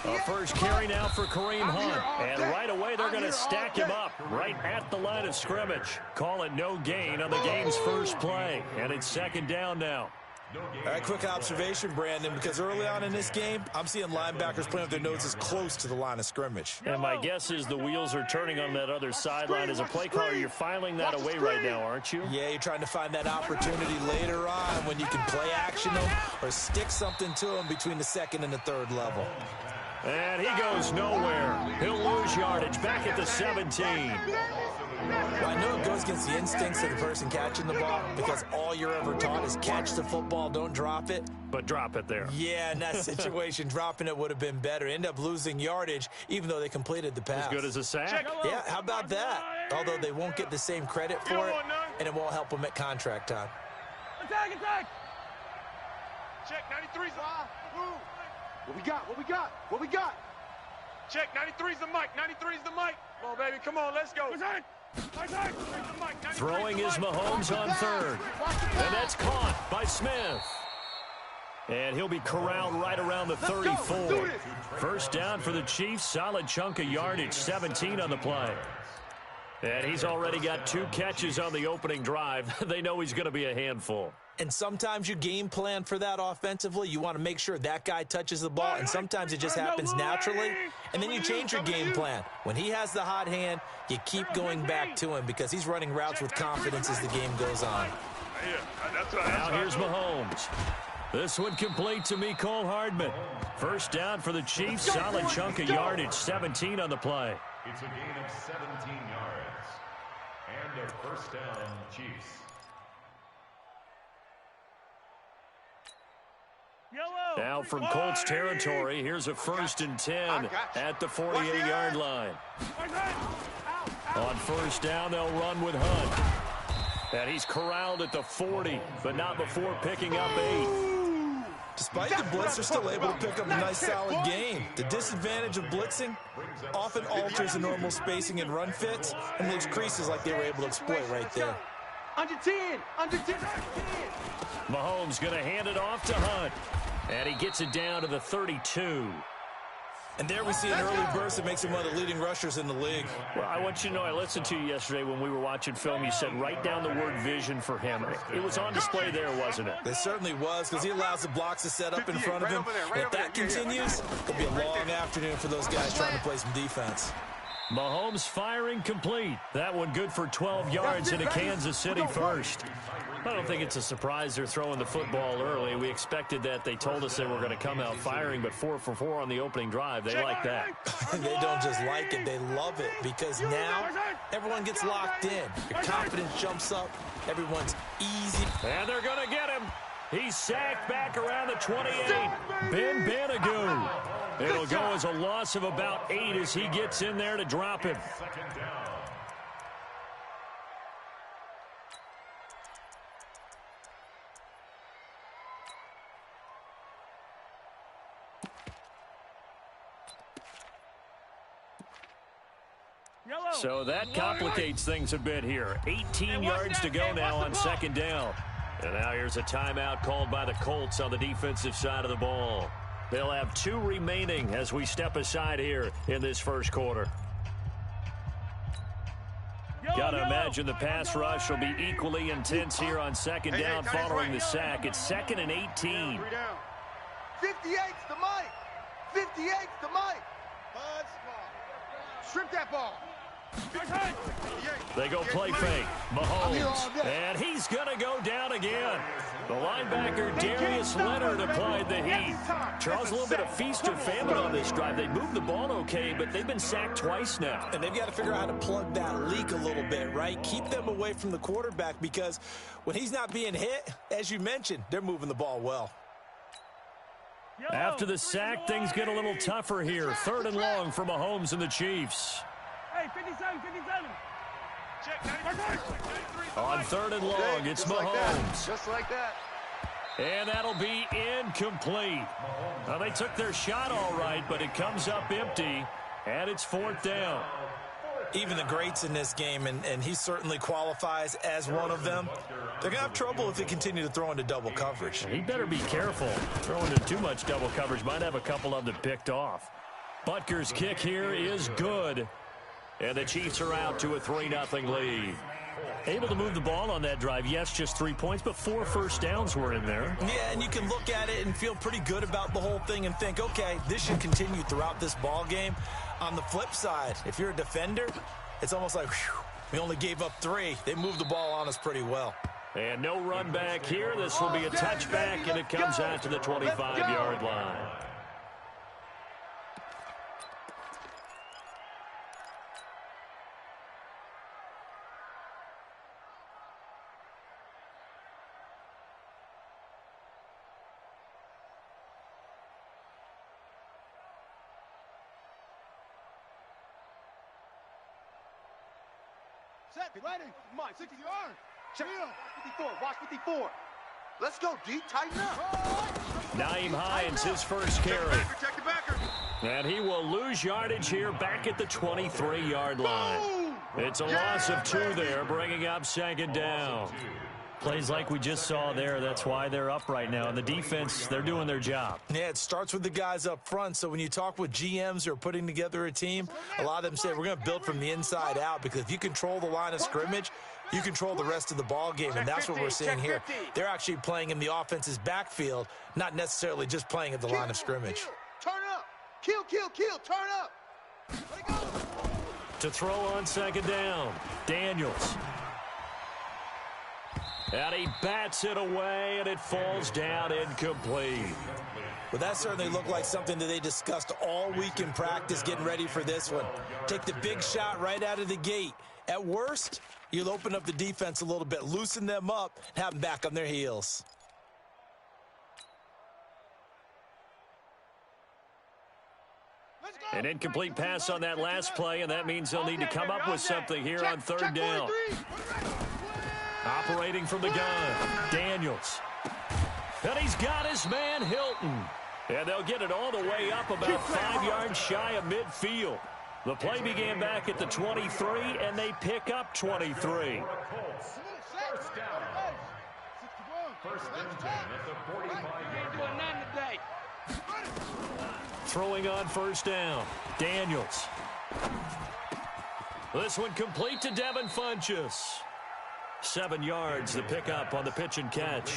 A first carry now for Kareem Hunt. And right away, they're going to stack him up right at the line of scrimmage. Call it no gain on the game's first play. And it's second down now. All right, quick observation, Brandon, because early on in this game, I'm seeing linebackers playing with their noses close to the line of scrimmage. And my guess is the wheels are turning on that other sideline. As a play caller, you're filing that away right now, aren't you? Yeah, you're trying to find that opportunity later on when you can play action them or stick something to them between the second and the third level. And he goes nowhere. He'll lose yardage back at the 17. Well, I know it goes against the instincts of the person catching the ball because all you're ever taught is catch the football, don't drop it. But drop it there. Yeah, in that situation, dropping it would have been better. End up losing yardage even though they completed the pass. As good as a sack. Yeah, how about that? Although they won't get the same credit for it, and it won't help them at contract time. Attack! Check, 93's What we got? Check, 93's the mic. 93's the mic. Come on, baby. Come on, let's go. Throwing is Mahomes on third. And that's caught by Smith. And he'll be corralled right around the 34. First down for the Chiefs. Solid chunk of yardage, 17 on the play. And he's already got 2 catches on the opening drive. They know he's going to be a handful. And sometimes you game plan for that offensively. You want to make sure that guy touches the ball, and sometimes it just happens naturally, and then you change your game plan. When he has the hot hand, you keep going back to him because he's running routes with confidence as the game goes on. Now here's Mahomes. This one complete to Mecole Hardman. First down for the Chiefs. Solid chunk of yardage, 17 on the play. It's a gain of 17 yards. And a first down, Chiefs. Now from Colts territory, here's a 1st and 10 at the 48-yard line. On first down, they'll run with Hunt. And he's corralled at the 40, but not before picking up 8. Despite the blitz, they're still able to pick up a nice, solid gain. The disadvantage of blitzing often alters the normal spacing and run fits and leaves creases like they were able to exploit right there. Under 10. Mahomes going to hand it off to Hunt. And he gets it down to the 32. And there we see an early burst that makes him one of the leading rushers in the league. Well, I want you to know, I listened to you yesterday when we were watching film. You said write down the word vision for him. It was on display there, wasn't it? It certainly was, because he allows the blocks to set up in front of him. And if that continues, it'll be a long afternoon for those guys trying to play some defense. Mahomes firing complete. That one good for 12 yards into Kansas City first. I don't think it's a surprise they're throwing the football early. We expected that. They told us they were going to come out firing, but 4 for 4 on the opening drive. They like that. They don't just like it, they love it, because now everyone gets locked in. Your confidence jumps up. Everyone's easy. And they're going to get him. He's sacked back around the 28. Ben Banagoo. It'll go as a loss of about 8 as he gets in there to drop him. So that complicates things a bit here. 18 yards to go now on second down. And now here's a timeout called by the Colts on the defensive side of the ball. They'll have 2 remaining as we step aside here in this first quarter. Got to imagine the pass rush will be equally intense here on second down following the sack. It's 2nd and 18. 58's the mic. 58's the mic. Strip that ball. They go play fake. Mahomes. And he's going to go down again. The linebacker, Darius Leonard, applied the heat. Charles, a little bit of feast or famine on this drive. They moved the ball okay, but they've been sacked twice now. And they've got to figure out how to plug that leak a little bit, right? Keep them away from the quarterback, because when he's not being hit, as you mentioned, they're moving the ball well. After the sack, things get a little tougher here. 3rd and long for Mahomes and the Chiefs. Hey, 57. On 3rd and long, it's Mahomes. Just like that. And that'll be incomplete. Well, they took their shot all right, but it comes up empty, and it's 4th down. Even the greats in this game, and he certainly qualifies as one of them, they're going to have trouble if they continue to throw into double coverage. He better be careful. Throwing into too much double coverage might have a couple of them picked off. Butker's kick here is good. And the Chiefs are out to a 3-0 lead. Able to move the ball on that drive. Yes, just 3 points, but 4 first downs were in there. Yeah, and you can look at it and feel pretty good about the whole thing and think, okay, this should continue throughout this ball game. On the flip side, if you're a defender, it's almost like, whew, we only gave up 3. They moved the ball on us pretty well. And no run back here. This will be a touchback, and it comes out to the 25-yard line. Set, be ready. Come on, 60 yards. Check. 54, watch 54. Let's go, D. Tighten up. Naeem Hines, his first carry. Check the backer. And he will lose yardage here back at the 23-yard line. It's a loss of 2 there, bringing up second down. Plays like we just saw there, that's why they're up right now. And the defense, they're doing their job. Yeah, it starts with the guys up front. So when you talk with GMs who are putting together a team, a lot of them say we're going to build from the inside out, because if you control the line of scrimmage, you control the rest of the ball game, and that's what we're seeing here. They're actually playing in the offense's backfield, not necessarily just playing at the line of scrimmage. Turn up. Kill, kill, kill. Turn up. Let it go. To throw on second down, Daniels. And he bats it away, and it falls down incomplete. Well, that certainly looked like something that they discussed all week in practice getting ready for this one. Take the big shot right out of the gate. At worst, you'll open up the defense a little bit, loosen them up, and have them back on their heels. An incomplete pass on that last play, and that means they'll need to come up with something here on third down. Operating from the gun, Daniels. And he's got his man, Hilton. And they'll get it all the way up about 5 yards shy of midfield. The play began back at the 23, and they pick up 23. First down. First and 10 at the 45-yard line. Throwing on first down, Daniels. This one complete to Devin Funchess. 7 yards, the pickup on the pitch and catch.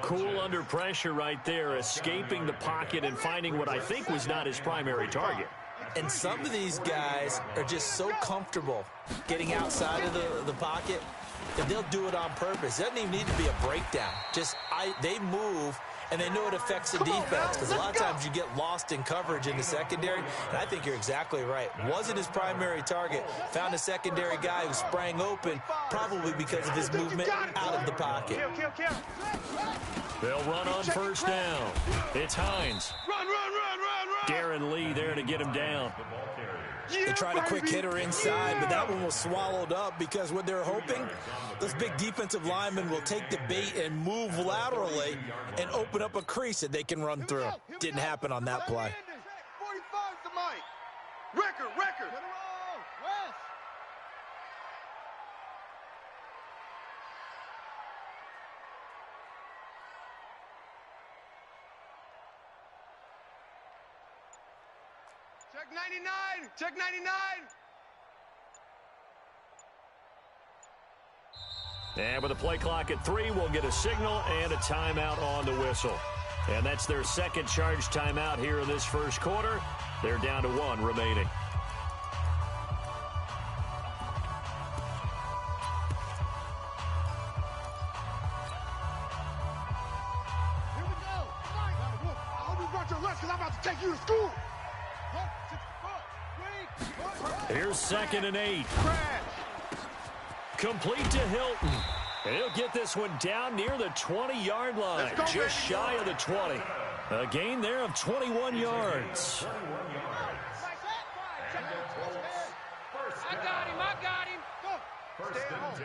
Cool under pressure right there, escaping the pocket and finding what I think was not his primary target. And some of these guys are just so comfortable getting outside of the pocket that they'll do it on purpose. It doesn't even need to be a breakdown. They move, and they know it affects the defense, because a lot of times you get lost in coverage in the secondary, and I think you're exactly right. Wasn't his primary target. Found a secondary guy who sprang open, probably because of his movement out of the pocket. They'll run on first down. It's Hines. Run. Darren Lee there to get him down. They tried a quick hitter inside, but that one was swallowed up, because what they're hoping, those big defensive linemen will take the bait and move laterally and open up a crease that they can run through. Didn't happen on that play. 45's the mic. Record. Check 99. And with a play clock at 3, we'll get a signal and a timeout on the whistle. And that's their second charge timeout here in this first quarter. They're down to 1 remaining. Here we go. I hope you brought your lunch, because I'm about to take you to school. Here's 2nd and 8. Complete to Hilton. And he'll get this one down near the 20-yard line, just shy of the 20. A gain there of 21 yards. I got him. Go.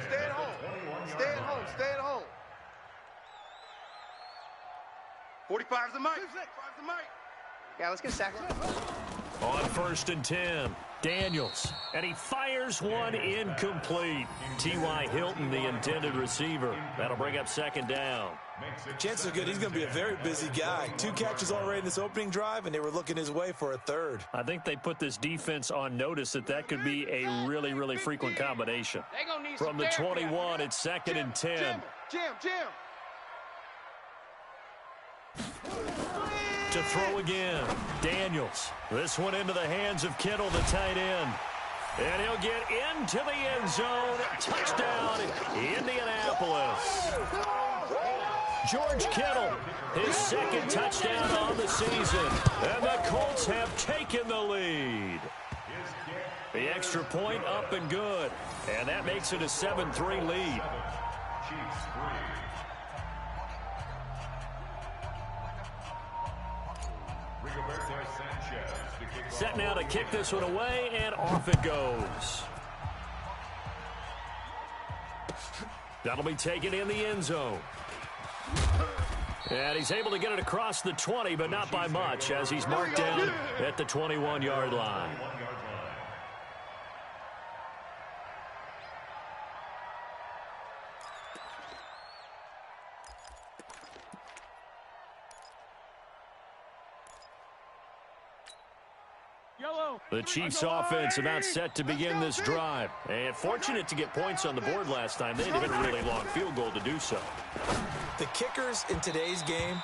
Stay at home. 45's the mic. Yeah, let's get a sack. On 1st and 10, Daniels, and he fires one incomplete. T.Y. Hilton, the intended receiver. That'll bring up 2nd down. Chances are good he's going to be a very busy guy. 2 catches already in this opening drive, and they were looking his way for a 3rd. I think they put this defense on notice that could be a really, really frequent combination. From the 21, it's 2nd and 10. Jim. To throw again, Daniels. This one into the hands of Kittle, the tight end. And he'll get into the end zone. Touchdown, Indianapolis. George Kittle, his 2nd touchdown on the season. And the Colts have taken the lead. The extra point up and good. And that makes it a 7-3 lead. Set now to kick this one away, and off it goes. That'll be taken in the end zone. And he's able to get it across the 20, but not by much, as he's marked down at the 21-yard line. The Chiefs offense about set to begin this drive. And fortunate to get points on the board last time. They had to hit a really long field goal to do so. The kickers in today's game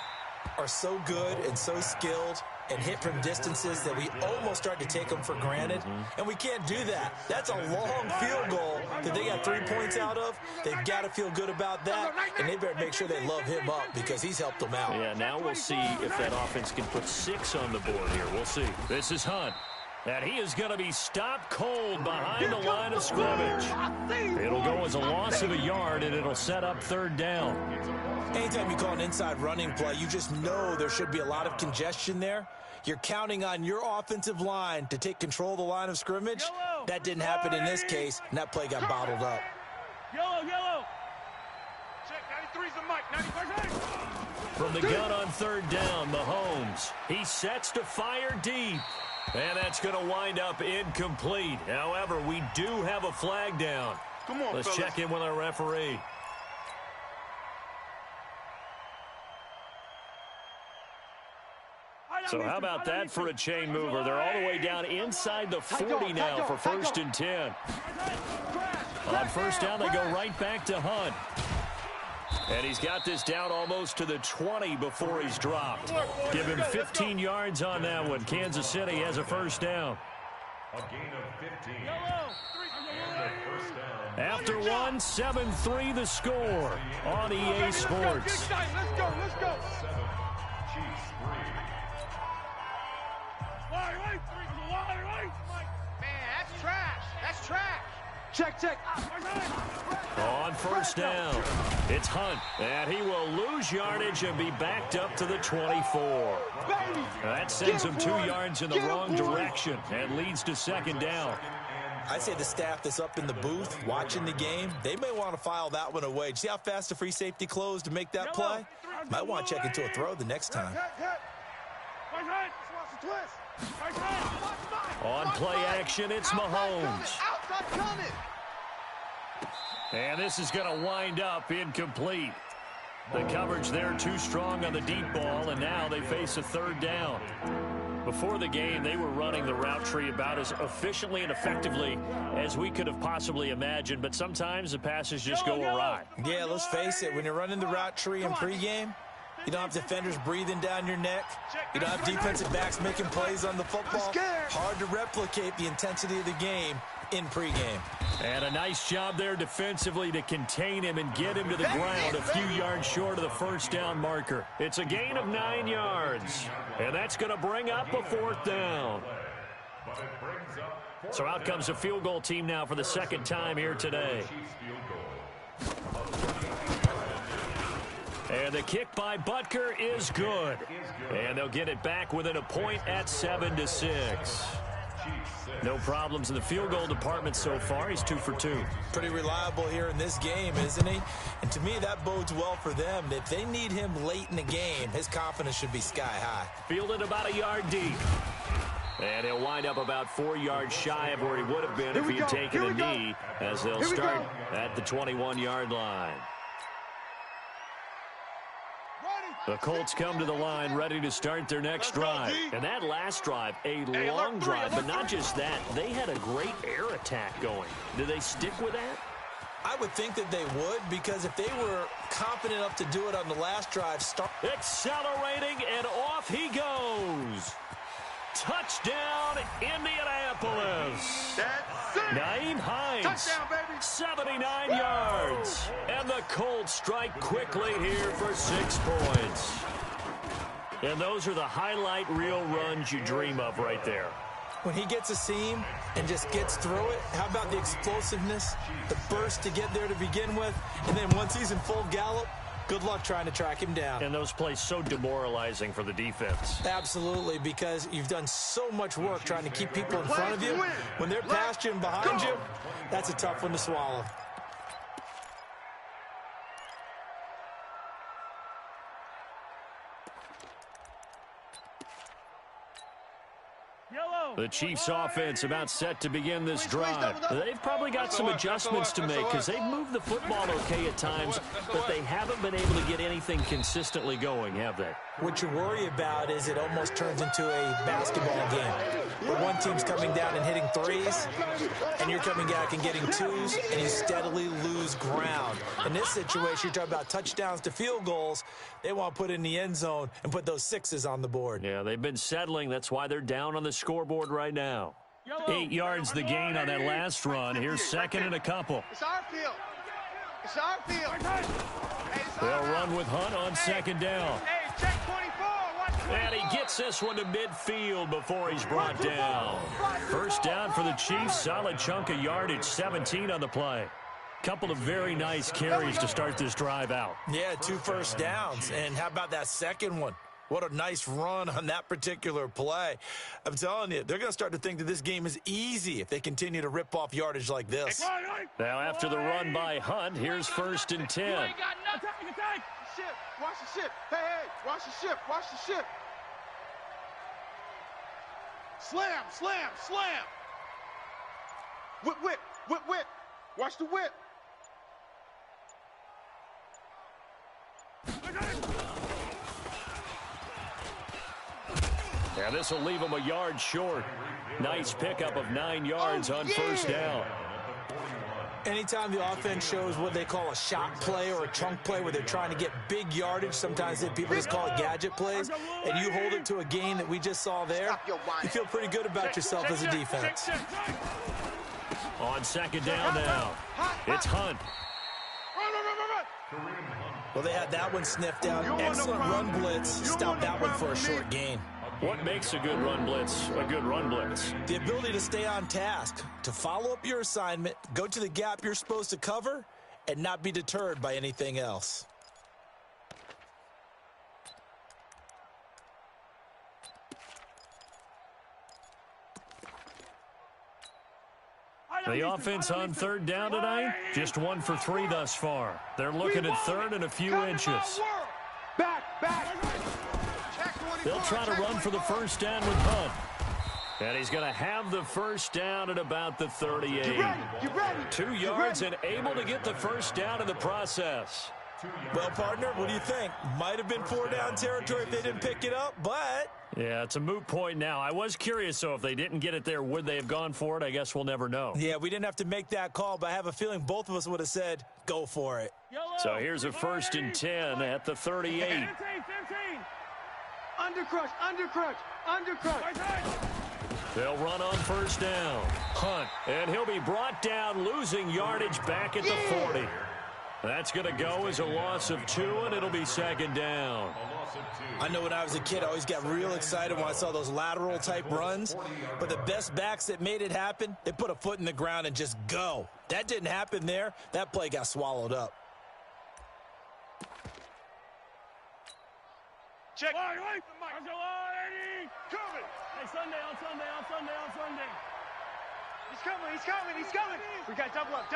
are so good and so skilled and hit from distances that we almost start to take them for granted. And we can't do that. That's a long field goal that they got 3 points out of. They've got to feel good about that, and they better make sure they love him up because he's helped them out. Yeah, now we'll see if that offense can put 6 on the board here. We'll see. This is Hunt. And he is going to be stopped cold behind the line of scrimmage. It'll go as a loss of a yard, and it'll set up 3rd down. Anytime you call an inside running play, you just know there should be a lot of congestion there. You're counting on your offensive line to take control of the line of scrimmage. That didn't happen in this case, and that play got bottled up. Yellow. Check, 93's the mic, 93. From the gun on 3rd down, Mahomes. He sets to fire deep. And that's going to wind up incomplete. However, we do have a flag down. Come on, Let's check in with our referee. So how about that for a chain mover? They're all the way down inside the 40 now for 1st and 10. On 1st down, they go right back to Hunt. And he's got this down almost to the 20 before he's dropped. Give him 15 yards on that one. Kansas City has a 1st down. A gain of 15. After one, 7-3 the score on EA Sports. Let's go. 7, Chiefs 3. Man, that's trash. Check. On 1st down, it's Hunt, and he will lose yardage and be backed up to the 24. That sends him 2 yards in the wrong direction and leads to 2nd down. I'd say the staff that's up in the booth watching the game, they may want to file that one away. See how fast the free safety closed to make that play? Might want to check into a throw the next time. On play action, it's Mahomes. And this is going to wind up incomplete. The coverage there too strong on the deep ball, and now they face a 3rd down. Before the game, they were running the route tree about as efficiently and effectively as we could have possibly imagined, but sometimes the passes just go awry. Yeah, let's face it, when you're running the route tree in pregame, you don't have defenders breathing down your neck. You don't have defensive backs making plays on the football. Hard to replicate the intensity of the game in pregame. And a nice job there defensively to contain him and get him to the ground a few yards short of the 1st down marker. It's a gain of 9 yards, and that's going to bring up a 4th down. So out comes a field goal team now for the 2nd time here today. And the kick by Butker is good. And they'll get it back within a point at 7-6. No problems in the field goal department so far. He's 2 for 2. Pretty reliable here in this game, isn't he? And to me, that bodes well for them. If they need him late in the game, his confidence should be sky high. Fielded about a yard deep. And he'll wind up about 4 yards shy of where he would have been if he had taken a knee, as they'll start at the 21-yard line. The Colts come to the line ready to start their next drive. And that last drive, a long drive, but not just that. They had a great air attack going. Do they stick with that? I would think that they would, because if they were confident enough to do it on the last drive, accelerating, and off he goes. Touchdown, Indianapolis. That's it. Naeem Hines, Touchdown, baby. 79 yards. And the Colts strike quickly here for 6 points. And those are the highlight reel runs you dream of right there. When he gets a seam and just gets through it, how about the explosiveness, the burst to get there to begin with, and then once he's in full gallop, good luck trying to track him down. And those plays so demoralizing for the defense. Absolutely, because you've done so much work trying to keep people in front of you. When they're past you and behind you, that's a tough one to swallow. The Chiefs offense about set to begin this drive. They've probably got some adjustments to make because they've moved the football okay at times, but they haven't been able to get anything consistently going, have they? What you worry about is it almost turns into a basketball game where one team's coming down and hitting threes, and you're coming back and getting twos, and you steadily lose ground. In this situation, you're talking about touchdowns to field goals. They want to put in the end zone and put those sixes on the board. Yeah, they've been settling. That's why they're down on the scoreboard right now. 8 yards the gain on that last run. Here's second and a couple. It's our field. It's our field. They'll run with Hunt on second down. Hey, check 24. Watch 24. And he gets this one to midfield before he's brought down. First down for the Chiefs. Solid chunk of yardage, 17 on the play. Couple of very nice carries to start this drive out. Yeah, 2 first downs. And how about that second one? What a nice run on that particular play. I'm telling you, they're going to start to think that this game is easy if they continue to rip off yardage like this. Now after the run by Hunt, here's first and 10. Ship. Watch the ship. Hey, watch the ship. Watch the ship. Slam, slam, slam. Whip, whip, whip, whip. Watch the whip. Now this will leave him a yard short. Nice pickup of 9 yards on first down. Anytime the offense shows what they call a shot play or a chunk play where they're trying to get big yardage, sometimes people just call it gadget plays, and you hold it to a gain that we just saw there, you feel pretty good about yourself as a defense. On second down now, it's Hunt. Well, they had that one sniffed out. Excellent run blitz. Stopped that one for a short gain. What makes a good run blitz a good run blitz? The ability to stay on task, to follow up your assignment, go to the gap you're supposed to cover, and not be deterred by anything else. The offense on third down tonight, just 1 for 3 thus far. They're looking at third and a few inches. Back. They'll try to run for the first down with Hunt. And he's going to have the first down at about the 38. Get ready. 2 yards and able to get the first down in the process. Well, partner, what do you think? Might have been 4 down territory if they didn't pick it up, but... Yeah, it's a moot point now. I was curious, so if they didn't get it there, would they have gone for it? I guess we'll never know. Yeah, we didn't have to make that call, but I have a feeling both of us would have said, go for it. So here's a first and 10 at the 38. 15. Undercrush. They'll run on first down. Hunt, and he'll be brought down, losing yardage back at the 40. That's going to go as a loss of 2, and it'll be second down. I know when I was a kid, I always got real excited when I saw those lateral-type runs. But the best backs that made it happen, they put a foot in the ground and just go. That didn't happen there. That play got swallowed up. Check. Sunday. He's coming. We got double up.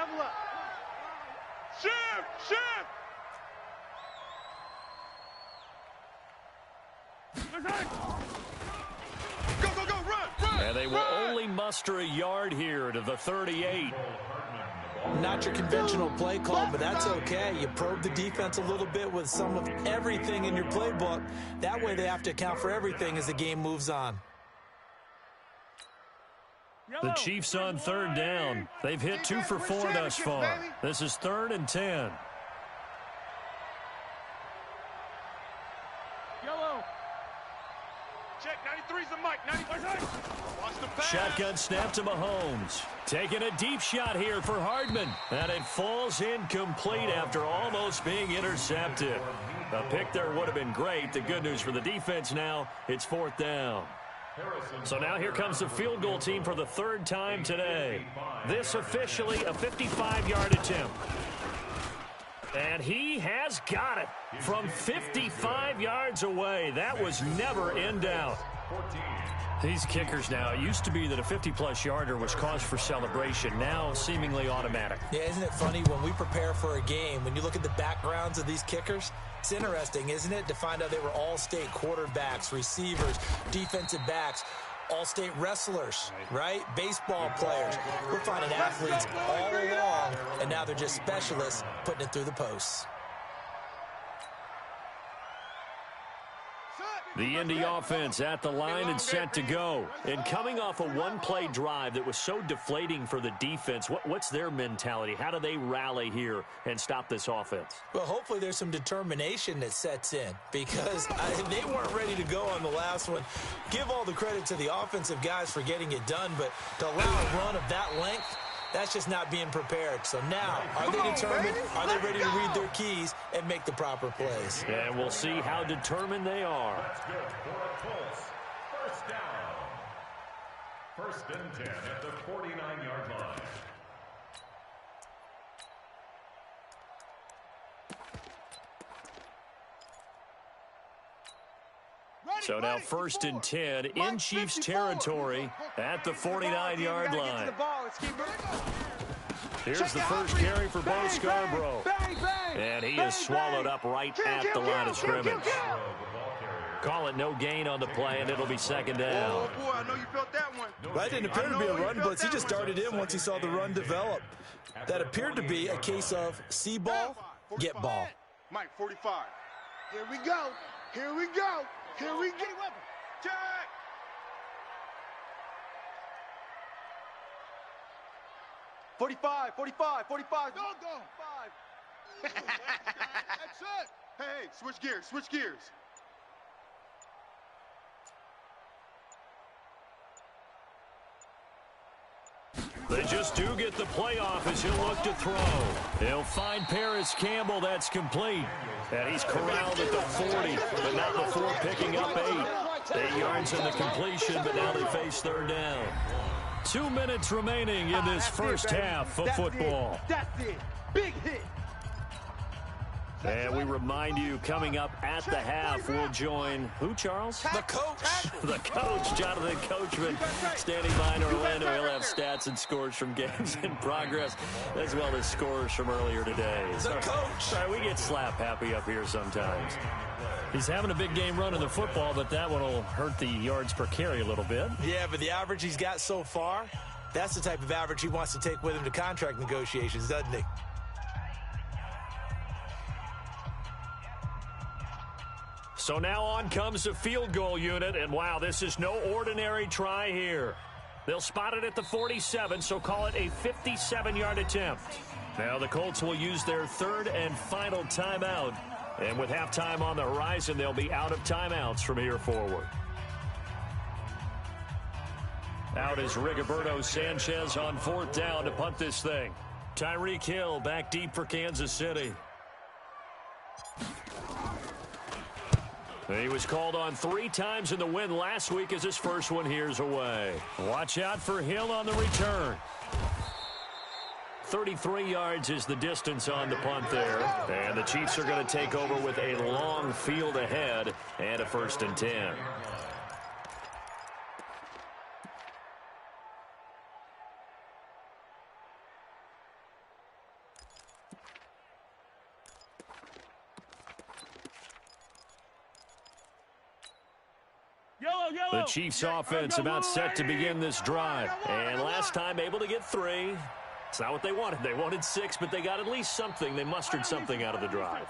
Shift. Go, run. And they will only muster a yard here to the 38. Not your conventional play call, but that's okay. You probe the defense a little bit with some of everything in your playbook. That way they have to account for everything as the game moves on. The Chiefs on third down. They've hit 2 for 4 thus far. This is 3rd and 10. Yellow. Check, 93's the mic. 93's. Watch the pass. Shotgun snap to Mahomes. Taking a deep shot here for Hardman. And it falls incomplete after almost being intercepted. A pick there would have been great. The good news for the defense now, it's 4th down. So now here comes the field goal team for the 3rd time today. This officially a 55-yard attempt. And he has got it from 55 yards away. That was never in doubt. These kickers now, it used to be that a 50-plus yarder was cause for celebration. Now seemingly automatic. Yeah, isn't it funny when we prepare for a game, when you look at the backgrounds of these kickers, it's interesting, isn't it, to find out they were all-state quarterbacks, receivers, defensive backs, all-state wrestlers, right? Baseball players. We're finding athletes all along, and now they're just specialists putting it through the posts. The Indy offense at the line and set to go. And coming off a one-play drive that was so deflating for the defense, what's their mentality? How do they rally here and stop this offense? Well, hopefully there's some determination that sets in because they weren't ready to go on the last one. Give all the credit to the offensive guys for getting it done, but to allow a run of that length, that's just not being prepared. So now, are they determined? Are they ready to read their keys and make the proper plays? And we'll see how determined they are. That's good for a Colts. First down. 1st and 10 at the 49-yard line. So now 1st and 10 in Chiefs territory at the 49-yard line. Here's the first carry for Bo Scarborough. And he is swallowed up right at the line of scrimmage. Call it no gain on the play, and it'll be 2nd down. Oh, boy, I know you felt that one. That didn't appear to be a run blitz. He just darted in once he saw the run develop. That appeared to be a case of see ball, get ball. Mike, 45. Here we go. Here we go. Here we go. Check. Forty-five. Go. 5. That's it. Hey, switch gears. They just do get the playoff as he'll look to throw. He'll find Paris Campbell. That's complete. And he's corralled at the 40, but not before picking up 8. 8 yards in the completion, but now they face 3rd down. 2 minutes remaining in this first half of football. That's it. Big hit. And we remind you, coming up at the half, we'll join who, Charles? The coach. The coach, Jonathan Coachman, standing by in Orlando. He'll have stats and scores from games in progress, as well as scores from earlier today. The coach. Sorry, we get slap happy up here sometimes. He's having a big game running the football, but that one will hurt the yards per carry a little bit. Yeah, but the average he's got so far, that's the type of average he wants to take with him to contract negotiations, doesn't he? So now on comes the field goal unit, and wow, this is no ordinary try here. They'll spot it at the 47, so call it a 57-yard attempt. Now the Colts will use their 3rd and final timeout, and with halftime on the horizon, they'll be out of timeouts from here forward. Out is Rigoberto Sanchez on 4th down to punt this thing. Tyreek Hill back deep for Kansas City. He was called on 3 times in the win last week as his first one here's away. Watch out for Hill on the return. 33 yards is the distance on the punt there. And the Chiefs are going to take over with a long field ahead and a 1st and 10. The Chiefs offense about set to begin this drive. And last time able to get 3. It's not what they wanted. They wanted 6, but they got at least something. They mustered something out of the drive.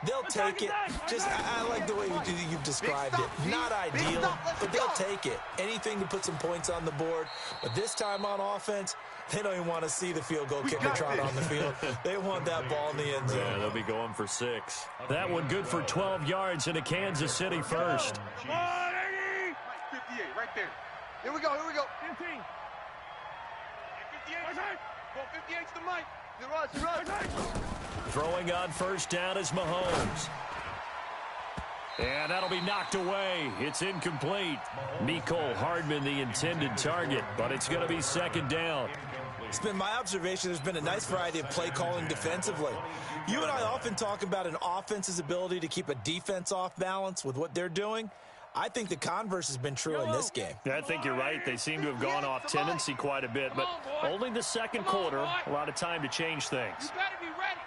They'll take it. I like the way you've described it. Not ideal, but they'll take it. Anything to put some points on the board. But this time on offense, they don't even want to see the field goal kicker trot on the field. They want that ball in the end zone. Yeah, they'll be going for 6. That one good for 12 yards into Kansas City first. 58, right there. Here we go. 15. 58. Well, 58's the mic. He runs. Throwing on first down is Mahomes. And that'll be knocked away. It's incomplete. Mecole Hardman, the intended target, but it's going to be second down. It's been my observation there's been a nice variety of play calling defensively. You and I often talk about an offense's ability to keep a defense off balance with what they're doing. I think the converse has been true in this game. I think you're right. They seem to have gone off tendency quite a bit, but only the second quarter. A lot of time to change things. You better be ready.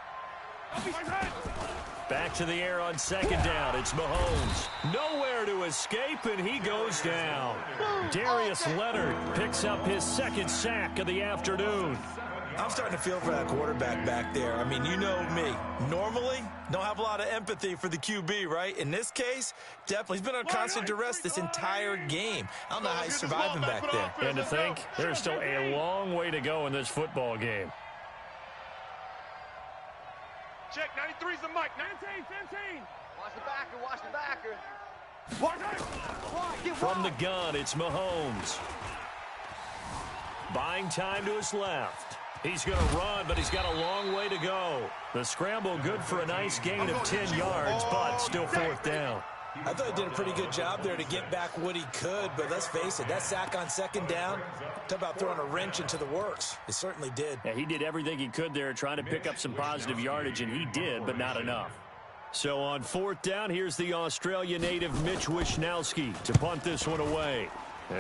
Back to the air on second down. It's Mahomes. Nowhere to escape, and he goes down. Darius Leonard picks up his second sack of the afternoon. I'm starting to feel for that quarterback back there. I mean, you know me. Normally, don't have a lot of empathy for the QB, right? In this case, definitely. He's been on constant duress this entire game. I don't know how he's surviving back there. And to think, there's still a long way to go in this football game. Check, 93's the mic. 19, 15. Watch the backer. From the gun, it's Mahomes. Buying time to his left. He's going to run, but he's got a long way to go. The scramble good for a nice gain of 10 yards, but still fourth down. I thought he did a pretty good job there to get back what he could, but let's face it, that sack on second down, talk about throwing a wrench into the works. It certainly did. Yeah, he did everything he could there trying to pick up some positive yardage, and he did, but not enough. So on fourth down, here's the Australia native Mitch Wishnowsky to punt this one away.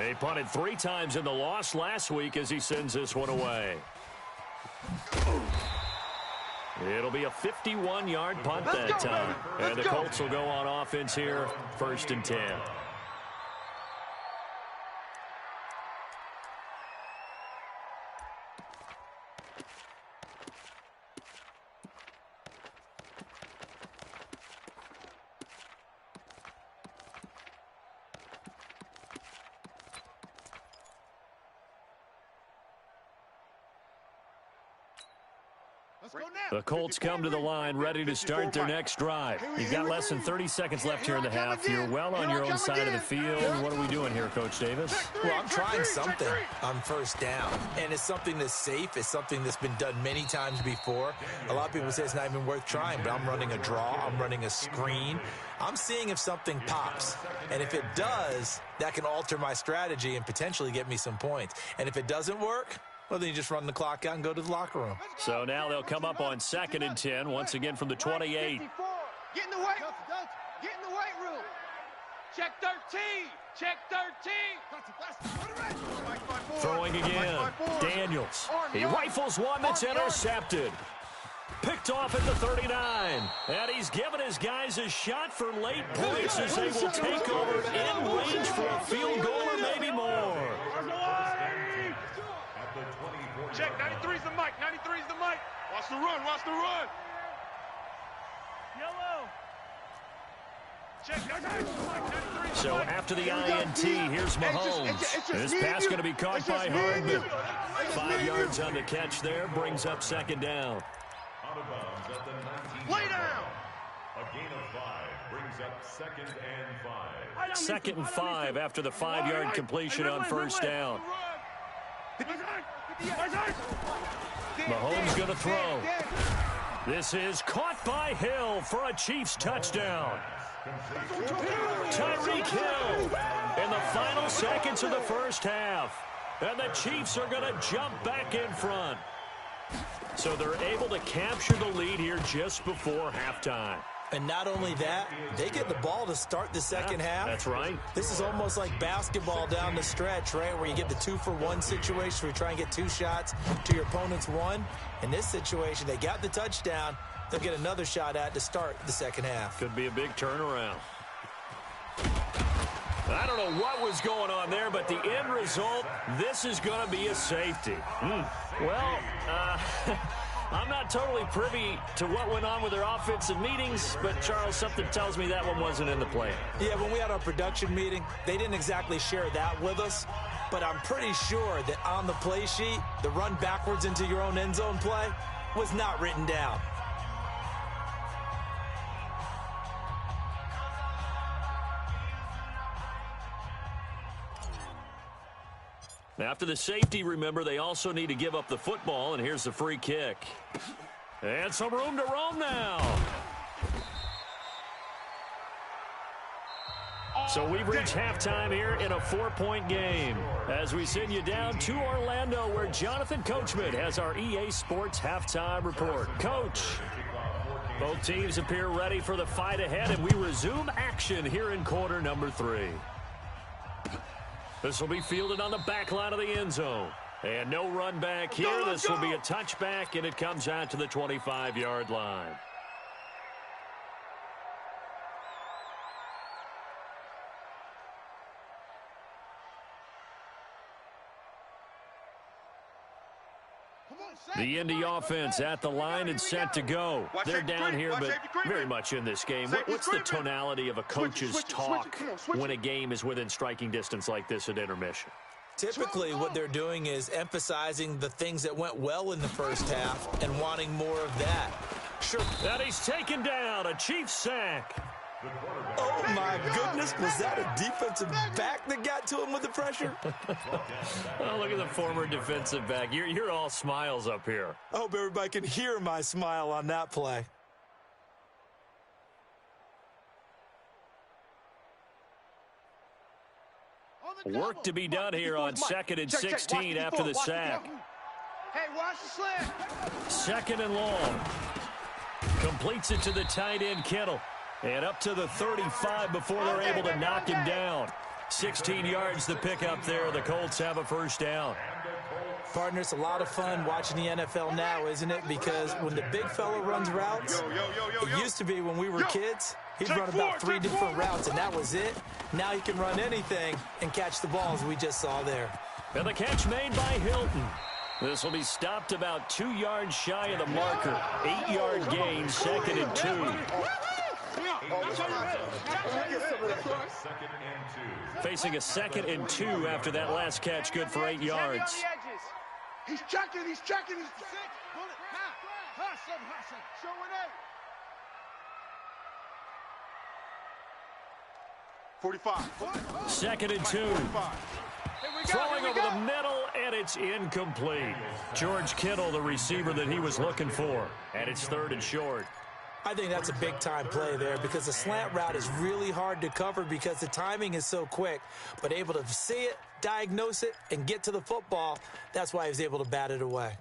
He punted 3 times in the loss last week as he sends this one away. It'll be a 51-yard punt that time. And the Colts will go on offense here, 1st and 10. The Colts come to the line ready to start their next drive. You've got less than 30 seconds left here in the half. You're well on your own side of the field. What are we doing here, Coach Davis? Well, I'm trying something on first down, and it's something that's safe. It's something that's been done many times before. A lot of people say it's not even worth trying, but I'm running a draw. I'm running a screen. I'm seeing if something pops, and if it does, that can alter my strategy and potentially get me some points. And if it doesn't work, well, then you just run the clock out and go to the locker room. So now they'll come up on 2nd and 10, once again from the 28. Get in the weight room. Check 13. Check 13. Throwing again. Daniels. He rifles one that's intercepted. Picked off at the 39. And he's given his guys a shot for late points as they will take over in range for a field goal or maybe more. Check, 93's the mic. 93's the mic. Watch the run. Yellow. Check, 93. So after the INT, here's Mahomes. This pass going to be caught by Hardman. 5 yards on the catch there, brings up 2nd down. Out of bounds at the 19. Lay down. A gain of 5 brings up 2nd and 5. 2nd and 5 after the 5-yard completion on first down. Mahomes going to throw. This is caught by Hill for a Chiefs touchdown. Tyreek Hill in the final seconds of the first half. And the Chiefs are going to jump back in front. So they're able to capture the lead here just before halftime. And not only that, they get the ball to start the second half. That's right. This is almost like basketball down the stretch, right, where you get the 2-for-1 situation where you try and get 2 shots to your opponent's 1. In this situation, they got the touchdown. They'll get another shot at to start the second half. Could be a big turnaround. I don't know what was going on there, but the end result, this is going to be a safety. Well, I'm not totally privy to what went on with their offensive meetings, but, Charles, something tells me that one wasn't in the plan. Yeah, when we had our production meeting, they didn't exactly share that with us, but I'm pretty sure that on the play sheet, the run backwards into your own end zone play was not written down. After the safety, remember, they also need to give up the football, and here's the free kick. And some room to roam now. So we've reached halftime here in a 4-point game as we send you down to Orlando, where Jonathan Coachman has our EA Sports halftime report. Coach, both teams appear ready for the fight ahead, and we resume action here in quarter number 3. This will be fielded on the back line of the end zone. And no run back here. This will be a touchback, and it comes out to the 25-yard line. The Indy offense at the line and set to go. They're down here, but very much in this game. What's the tonality of a coach's talk when a game is within striking distance like this at intermission? Typically, what they're doing is emphasizing the things that went well in the first half and wanting more of that. Sure. And he's taken down, a Chiefs sack. Oh, my goodness. Was that a defensive back that got to him with the pressure? Oh, look at the former defensive back. You're all smiles up here. I hope everybody can hear my smile on that play. Work to be done here on 2nd and 16 after the sack. Hey, watch the slant. 2nd and long. Completes it to the tight end, Kittle. And up to the 35 before they're able to knock him down. 16 yards to pick up there. The Colts have a first down. Partner, it's a lot of fun watching the NFL now, isn't it? Because when the big fella runs routes, it used to be when we were kids, he'd run about 3 different routes, and that was it. Now he can run anything and catch the ball, as we just saw there. And the catch made by Hilton. This will be stopped about 2 yards shy of the marker. 8-yard gain, 2nd and 2. Facing a 2nd and 2 after that last catch, good for 8 yards. He's checking, he's checking. 45. 2nd and 2. Throwing over the middle, and it's incomplete. George Kittle, the receiver that he was looking for. And it's 3rd and short. I think that's a big-time play there because the slant route is really hard to cover because the timing is so quick. But able to see it, diagnose it, and get to the football, that's why he was able to bat it away.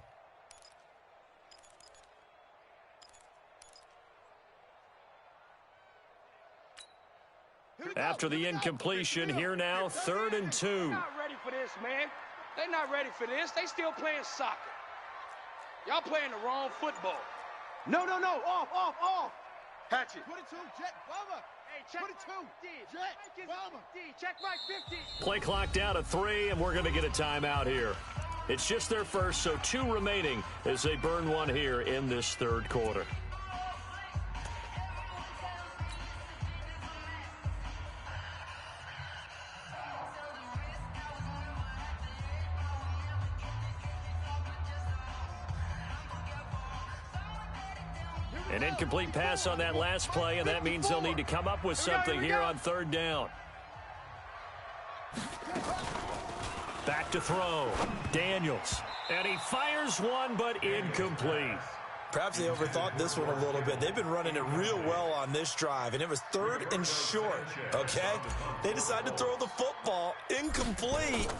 After the incompletion, here now, 3rd and 2. They're not ready for this, man. They're not ready for this. They still playing soccer. Y'all playing the wrong football. No. Off. Hatchet. 22, Jet, Bummer. Hey, check 22. Jet, Bummer. Check right 50. Play clock down to 3, and we're going to get a timeout here. It's just their first, so 2 remaining as they burn one here in this 3rd quarter. An incomplete pass on that last play, and that means they'll need to come up with something here on 3rd down. Back to throw. Daniels. And he fires one, but incomplete. Perhaps they overthought this one a little bit. They've been running it real well on this drive, and it was 3rd and short, okay? They decided to throw the football incomplete.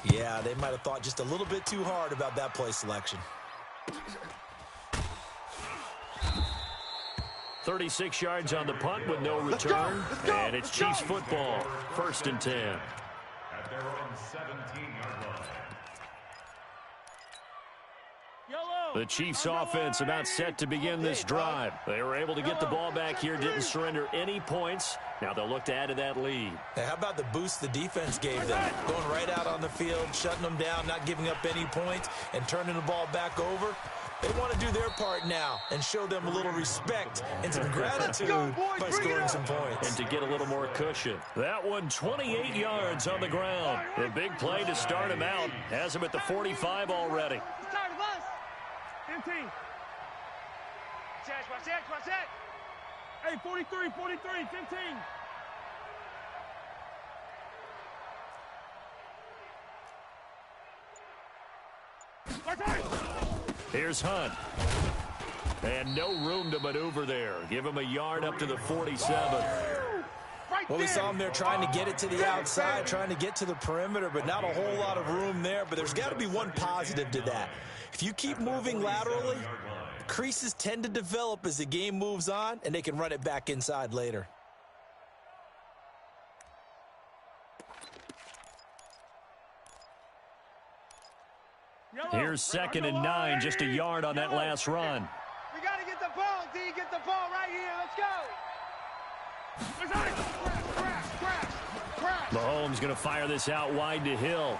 Yeah, they might have thought just a little bit too hard about that play selection. 36 yards on the punt with no return. And it's Chiefs football. 1st and 10. At their own 17-yard line. Yellow. The Chiefs offense about set to begin this drive. They were able to get the ball back here, didn't surrender any points. Now they'll look to add to that lead. Hey, how about the boost the defense gave them? Going right out on the field, shutting them down, not giving up any points, and turning the ball back over. They want to do their part now and show them a little respect and some gratitude by scoring some points. And to get a little more cushion. That one 28 yards on the ground. The big play to start him out. Has him at the 45 already. He's tired of us. 15. Watch that. Hey, 43, 15. Here's Hunt. And no room to maneuver there. Give him a yard up to the 47. Well, we saw him there trying to get it to the outside, trying to get to the perimeter, but not a whole lot of room there. But there's got to be one positive to that. If you keep moving laterally, creases tend to develop as the game moves on, and they can run it back inside later. Here's 2nd and 9, just a yard on that last run. We got to get the ball, D. Get the ball right here. Let's go. Crash. Mahomes going to fire this out wide to Hill.